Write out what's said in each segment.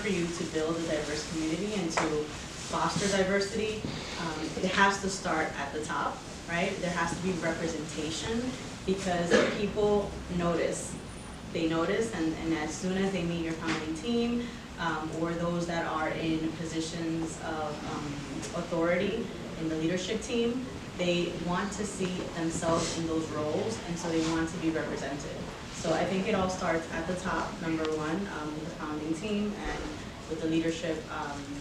for you to build a diverse community and to foster diversity, it has to start at the top, right? There has to be representation because people notice. They notice, and as soon as they meet your founding team, or those that are in positions of authority in the leadership team, they want to see themselves in those roles, and so they want to be represented. So I think it all starts at the top, number one, with the founding team and with the leadership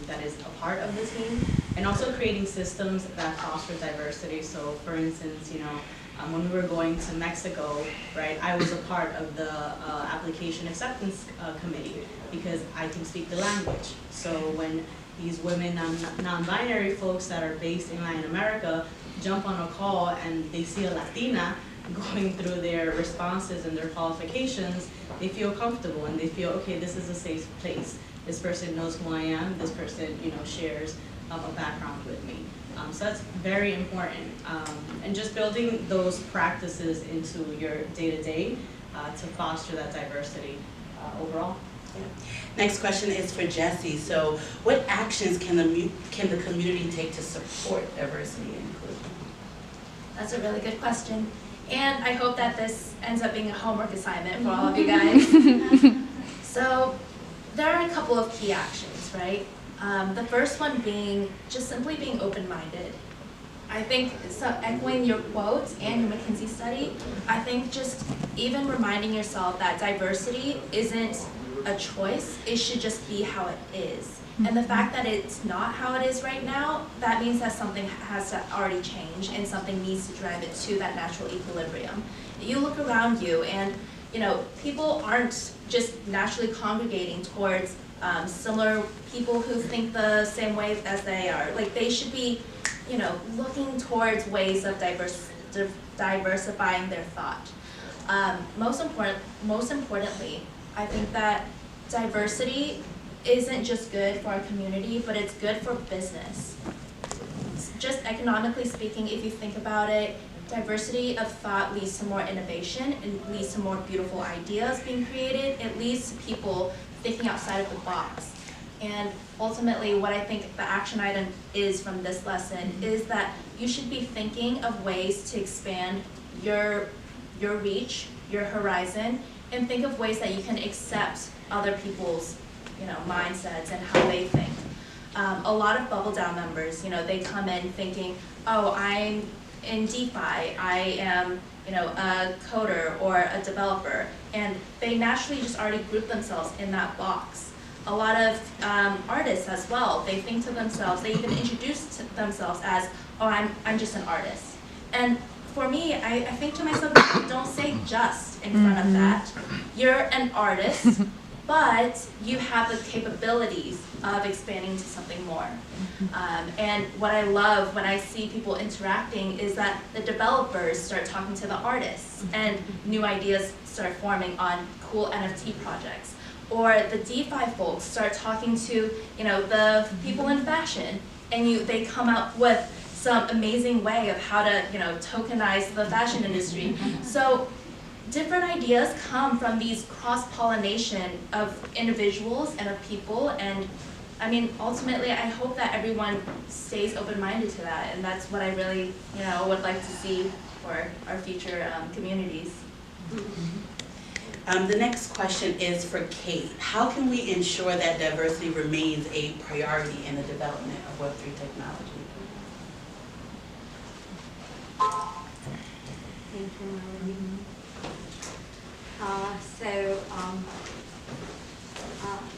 that is a part of the team, and also creating systems that foster diversity. So for instance, you know, when we were going to Mexico, right, I was a part of the application acceptance committee because I can speak the language. So when these women, non-binary folks that are based in Latin America jump on a call and they see a Latina going through their responses and their qualifications, they feel comfortable and they feel, okay, this is a safe place. This person knows who I am. This person, you know, shares a background with me. So that's very important. And just building those practices into your day-to-day to foster that diversity overall. Yeah. Next question is for Jessie. So what actions can the community take to support diversity and inclusion? That's a really good question. And I hope that this ends up being a homework assignment for all of you guys. So there are a couple of key actions, right? The first one being just simply being open-minded. I think, so echoing your quote and your McKinsey study, I think just even reminding yourself that diversity isn't a choice, it should just be how it is. And the fact that it's not how it is right now, that means that something has to already change and something needs to drive it to that natural equilibrium. You look around you and, you know, people aren't just naturally congregating towards similar people who think the same way as they are. Like, they should be, you know, looking towards ways of diversifying their thought. Most importantly, I think that diversity isn't just good for our community, but it's good for business. Just economically speaking, if you think about it, diversity of thought leads to more innovation, it leads to more beautiful ideas being created, it leads to people thinking outside of the box. And ultimately, what I think the action item is from this lesson is that you should be thinking of ways to expand your reach, your horizon, and think of ways that you can accept other people's, you know, mindsets and how they think. A lot of Bubble DAO members, you know, they come in thinking, oh, I'm in DeFi, I am, you know, a coder or a developer, and they naturally just already group themselves in that box. A lot of artists as well, they think to themselves, they even introduce themselves as, oh, I'm just an artist. And for me, I think to myself, don't say just in front of that. You're an artist, but you have the capabilities of expanding to something more. And what I love when I see people interacting is that the developers start talking to the artists and new ideas start forming on cool NFT projects. Or the DeFi folks start talking to, you know, the people in fashion, and they come out with some amazing way of how to, you know, tokenize the fashion industry. So different ideas come from these cross-pollination of individuals and of people, and I mean, ultimately, I hope that everyone stays open-minded to that, and that's what I really, you know, would like to see for our future communities. The next question is for Kate. How can we ensure that diversity remains a priority in the development of Web3 technology? Thank you, Melonie.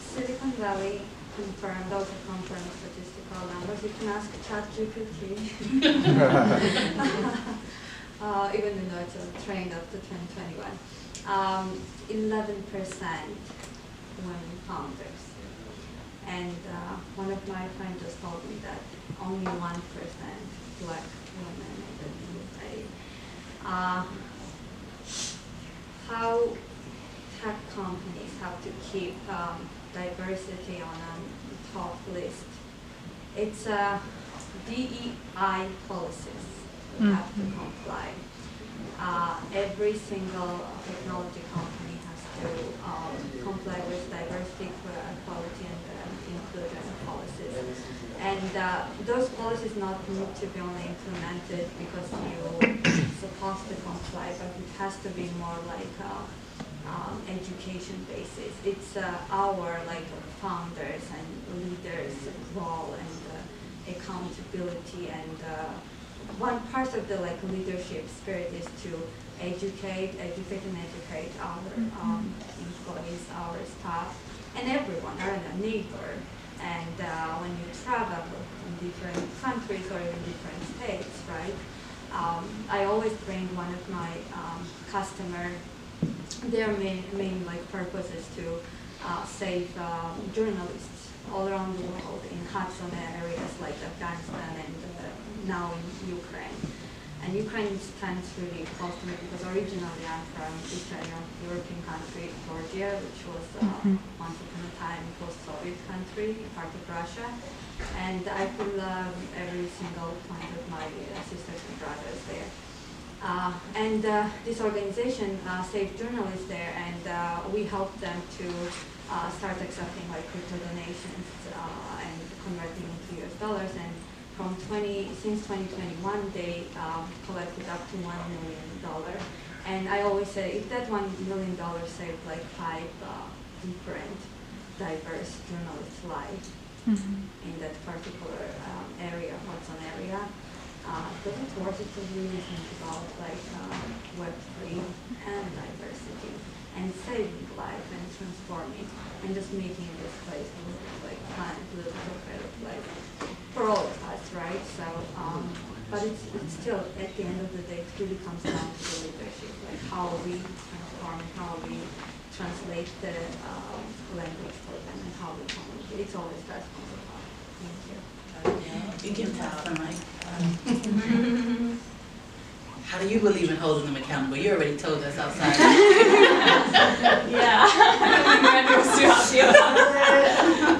Silicon Valley confirmed, also confirmed statistical numbers. You can ask ChatGPT. Even though it's trained up to 2021. 11% women founders. And one of my friends just told me that only 1% Black women in the USA. How tech companies have to keep diversity on a top list. It's DEI policies we have to comply. Every single technology company has to comply with diversity, equality, and And those policies not need to be only implemented because you're supposed to comply, but it has to be more like education basis. It's our like founders and leaders' role and accountability, and one part of the like leadership spirit is to educate our employees, our staff, and everyone, our neighbor. And when you travel in different countries or in different states, right? I always bring one of my customers. Their main like purpose is to save journalists all around the world in hot zone areas like Afghanistan and now in Ukraine. And Ukraine stands really close to me because originally I'm from Eastern European country, Georgia, which was once upon a time post-Soviet country, part of Russia. And I feel every single one of my sisters and brothers there. And this organization saved journalists there, and we helped them to start accepting like crypto donations and converting into US dollars. And since 2021, they collected up to $1 million. And I always say, if that $1 million saved like 5 different diverse journalists' lives in that particular area, hot zone area, but it's worth it to really think about like Web3 and diversity and saving life and transforming and just making this place a little like fun, a little better place for all of us, right? So, but it's still at the end of the day, it really comes down to the leadership, like how we transform, how we translate the language for them, and how we communicate. It's always starts from the top. Thank you. You can pass the mic. How do you believe in holding them accountable? You already told us outside. Yeah.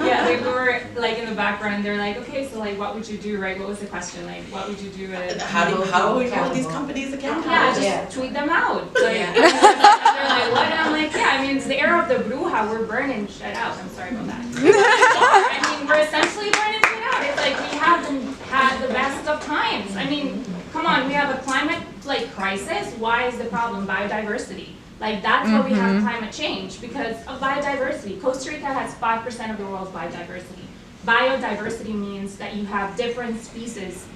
Yeah, like we were like in the background. They're like, okay, so like, what would you do, right? What was the question? Like, what would you do? How would you hold these companies accountable? Yeah, just tweet them out. Like, they're like, what? And I'm like, yeah. I mean, it's the era of the bruja. We're burning shit out. I'm sorry about that. I mean, we're essentially burning shit out. It's like we haven't had the best of times. I mean, come on, we have a climate like crisis. Why is the problem? Biodiversity. Like that's where we have climate change, because of biodiversity. Costa Rica has 5% of the world's biodiversity. Biodiversity means that you have different species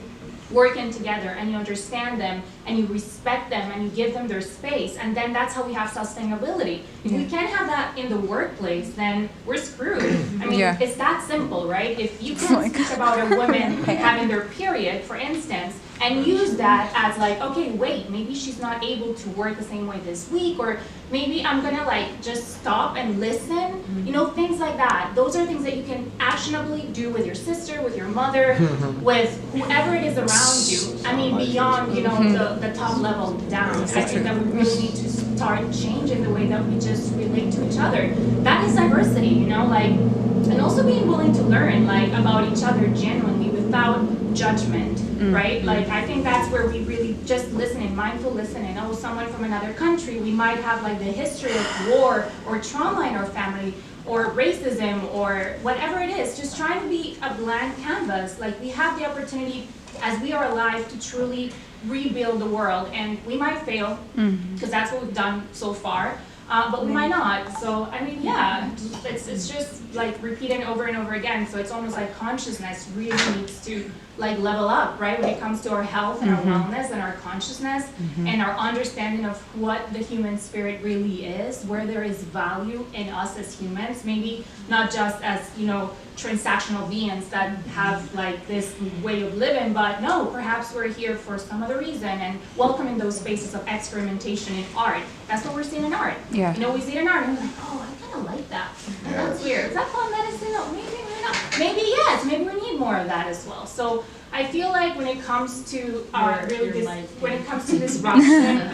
working together and you understand them and you respect them and you give them their space, and then that's how we have sustainability. If we can't have that in the workplace, then we're screwed. I mean, it's that simple, right? If you can speak about a woman having their period, for instance, and use that as like, okay, wait, maybe she's not able to work the same way this week, or maybe I'm gonna like just stop and listen, you know, things like that. Those are things that you can actionably do with your sister, with your mother, with whoever it is around you. I mean, beyond, you know, the top level down. I think that we really need to start changing the way that we just relate to each other. That is diversity, you know, like, and also being willing to learn like about each other genuinely without judgment, right? Like, I think that's where we really just listening, mindful listening. Oh, someone from another country, we might have like the history of war or trauma in our family or racism or whatever it is, just trying to be a blank canvas. Like, we have the opportunity as we are alive to truly rebuild the world, and we might fail because that's what we've done so far. But we might not. So, I mean, yeah, it's just like repeating over and over again. So it's almost like consciousness really needs to like level up, right? When it comes to our health and our wellness and our consciousness and our understanding of what the human spirit really is, where there is value in us as humans, maybe not just as, you know, transactional beings that have like this way of living, but no, perhaps we're here for some other reason, and welcoming those spaces of experimentation in art. That's what we're seeing in art. Yeah. You know, we see it in art and we're like, oh, I kind of like that. That's weird. Is that plant medicine? Oh, maybe not. Maybe yes. Maybe we need more of that as well. So I feel like when it comes to when it comes to disruption,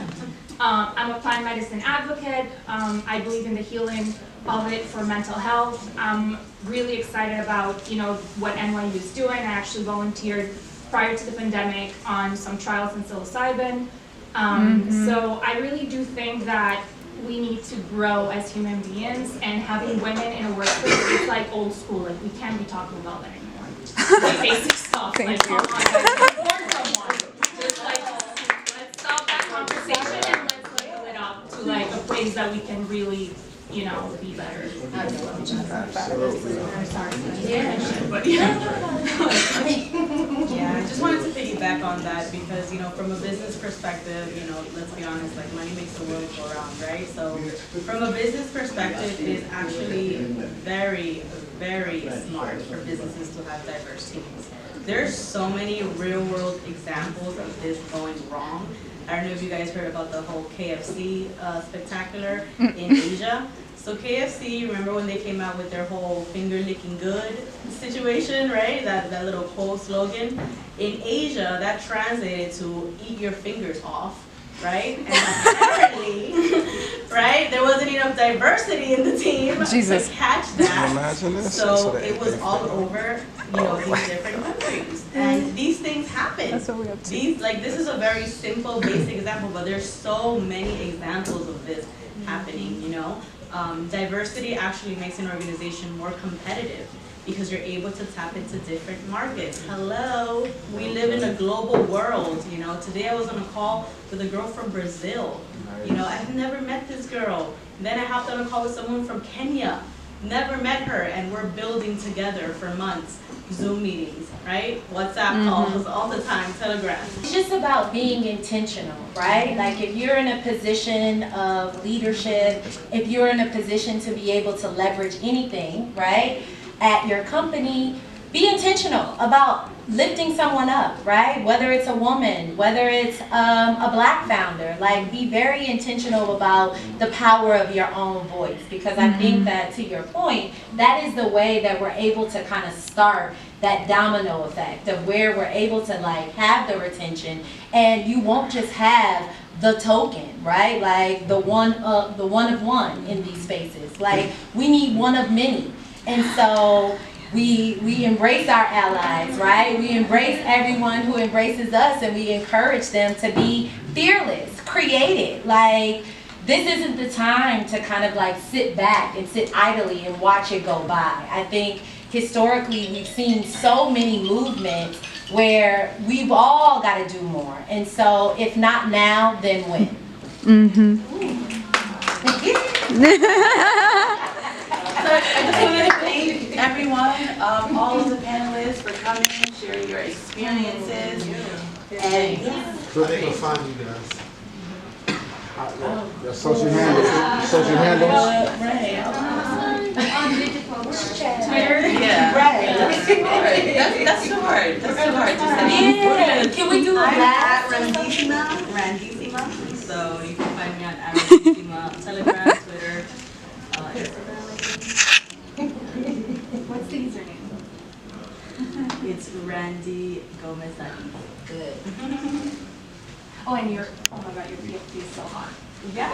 I'm a plant medicine advocate. I believe in the healing of it for mental health. I'm really excited about, you know, what NYU is doing. I actually volunteered prior to the pandemic on some trials in psilocybin. So I really do think that we need to grow as human beings, and having women in a workplace is like old school. Like, we can't be talking about that anymore. Like basic stuff. Like, come on, guys, learn from one. Just like, let's stop that conversation and let's level it up to like a place that we can really, you know, be better. Yeah, I just wanted to piggyback on that because, you know, from a business perspective, you know, let's be honest, like money makes the world go round, right? So from a business perspective, it is actually very, very smart for businesses to have diverse teams. There's so many real world examples of this going wrong. I don't know if you guys heard about the whole KFC spectacular in Asia. So KFC, remember when they came out with their whole finger licking good situation, right? That little cool slogan. In Asia, that translated to eat your fingers off, right? And apparently, right, there wasn't enough diversity in the team to catch that. Imagine this? So it was all over, you know, these different countries. And these things happen. That's what we have to. This is a very simple, basic example, but there's so many examples of this happening, you know? Diversity actually makes an organization more competitive because you're able to tap into different markets. Hello, we live in a global world, you know. Today I was on a call with a girl from Brazil. You know, I've never met this girl. Then I hopped on a call with someone from Kenya. Never met her, and we're building together for months. Zoom meetings, right? WhatsApp calls all the time, Telegram. It's just about being intentional, right? Like if you're in a position of leadership, if you're in a position to be able to leverage anything, right, at your company, be intentional about lifting someone up, right? Whether it's a woman, whether it's a black founder, like be very intentional about the power of your own voice, because I think that, to your point, that is the way that we're able to kind of start that domino effect of where we're able to like have the retention, and you won't just have the token, right? Like the one of one in these spaces. Like we need one of many, and so we embrace our allies, right? We embrace everyone who embraces us, and we encourage them to be fearless, creative. Like this isn't the time to kind of like sit back and sit idly and watch it go by. I think historically we've seen so many movements where we've all got to do more. And so if not now, then when? So I just want to thank everyone, all of the panelists for coming, sharing your experiences. And So they can find you guys. Your social handles. Social handles. Twitter. yeah, Right. that's too hard. That's too hard to say. Yeah. Can we do a I'm at blast? Randissima, so you can find me on Randissima, Telegram, Twitter, Instagram, I think. What's the username? It's Randy Gomez. Good. Oh, and your, oh my God, your PFP is so hot. Yeah.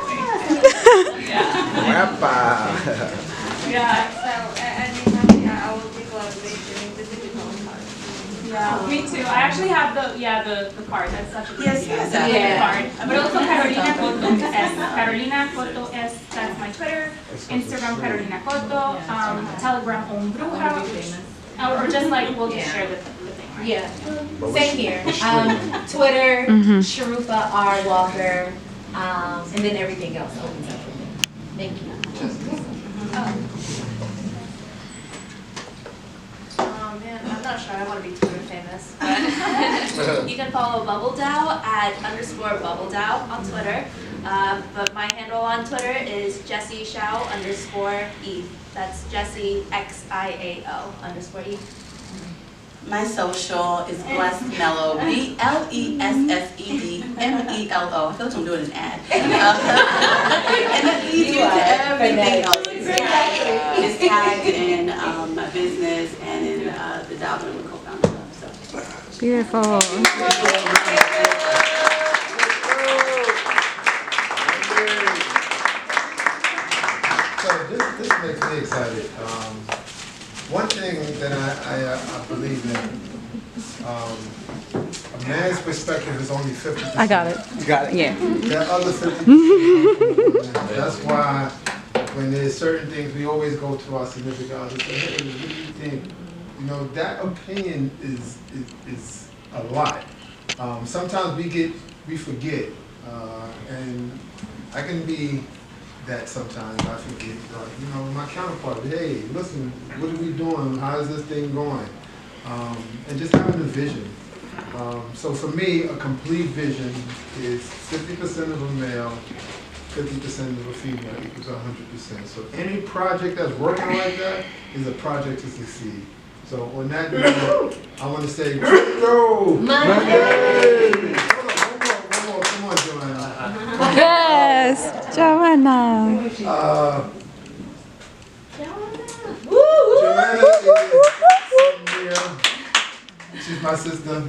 Yeah. So, anytime, I will be collaborating with the digital card. Yeah, me too. I actually have the card. That's such a good Yes, idea. yes, The yeah. card. But also Carolina Cotto S. Carolina Cotto S. That's my Twitter. Instagram Carolina Cotto. Telegram Bruja. Or just like we'll just share the thing, right? Yeah. Same here. Twitter, Sharupa R. Walker, and then everything else opens up from there. Thank you. Oh man, I'm not sure I want to be Twitter famous, but you can follow BubbleDAO at _BubbleDAO on Twitter. But my handle on Twitter is Jessie Xiao _E. That's Jessie XIAO _E. My social is Blessed Mellow, BLESSED MELO. I feel like I'm doing an ad. And that leads you to everything else. It's tagged in my business and in the DAO that I'm a co-founder of. So. Beautiful. So this makes me excited. One thing that I believe in a man's perspective is only 50%. I got it. You got it? Yeah. That other 50%. That's why when there's certain things, we always go to our significant others and say, hey, what do you think? You know, that opinion is a lot. Sometimes we forget, and I can be that sometimes. I forget, you know, my counterpart, hey, listen, what are we doing? How is this thing going? And just having a vision. So for me, a complete vision is 50% of a male, 50% of a female equals 100%. So any project that's working like that is a project to succeed. So on that note, I want to say, Crypto Mondays! One more, come on, Joanna. Yes, Joanna. Joanna is here. She's my sister,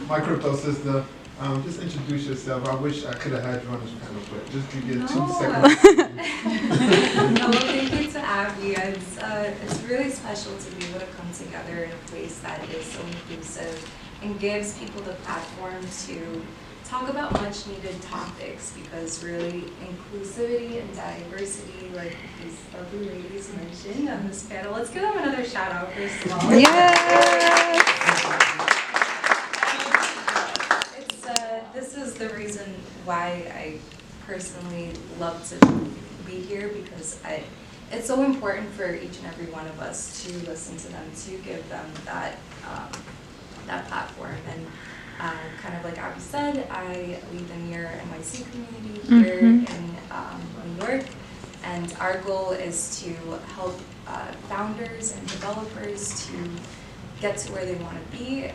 my crypto sister. Just introduce yourself. I wish I could have had you on this panel, but just to get 2 seconds. No, thank you to Abby. It's really special to be able to come together in a place that is so inclusive and gives people the platform to talk about much needed topics, because really inclusivity and diversity, like these lovely ladies mentioned on this panel. Let's give them another shout out first of all. Yes. This is the reason why I personally love to be here, because it's so important for each and every one of us to listen to them, to give them that platform. And kind of like Abby said, I lead the Near NYC community here in New York, and our goal is to help founders and developers to get to where they want to be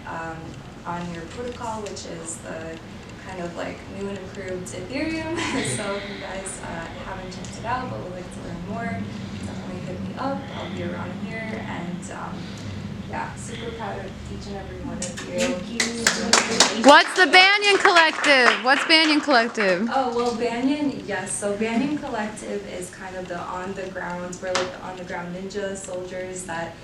on your protocol, which is the kind of like new and improved Ethereum. So if you guys haven't checked it out but would like to learn more, definitely hit me up. I'll be around here, and yeah, super proud of each and every one of you. Thank you. What's the Banyan Collective? What's Banyan Collective? Oh, well, Banyan, yes. So Banyan Collective is kind of the on-the-ground, we're like the on-the-ground ninja soldiers that,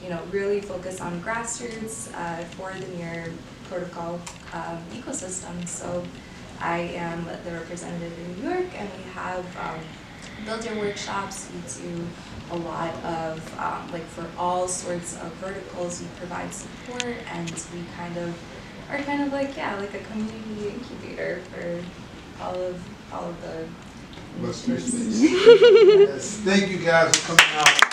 you know, really focus on grassroots for the Near protocol ecosystem. So I am the representative in New York, and we have builder workshops. We do a lot of, like for all sorts of verticals, we provide support, and we are kind of like, yeah, like a community incubator for all of the initiatives. Yes. Thank you guys for coming out.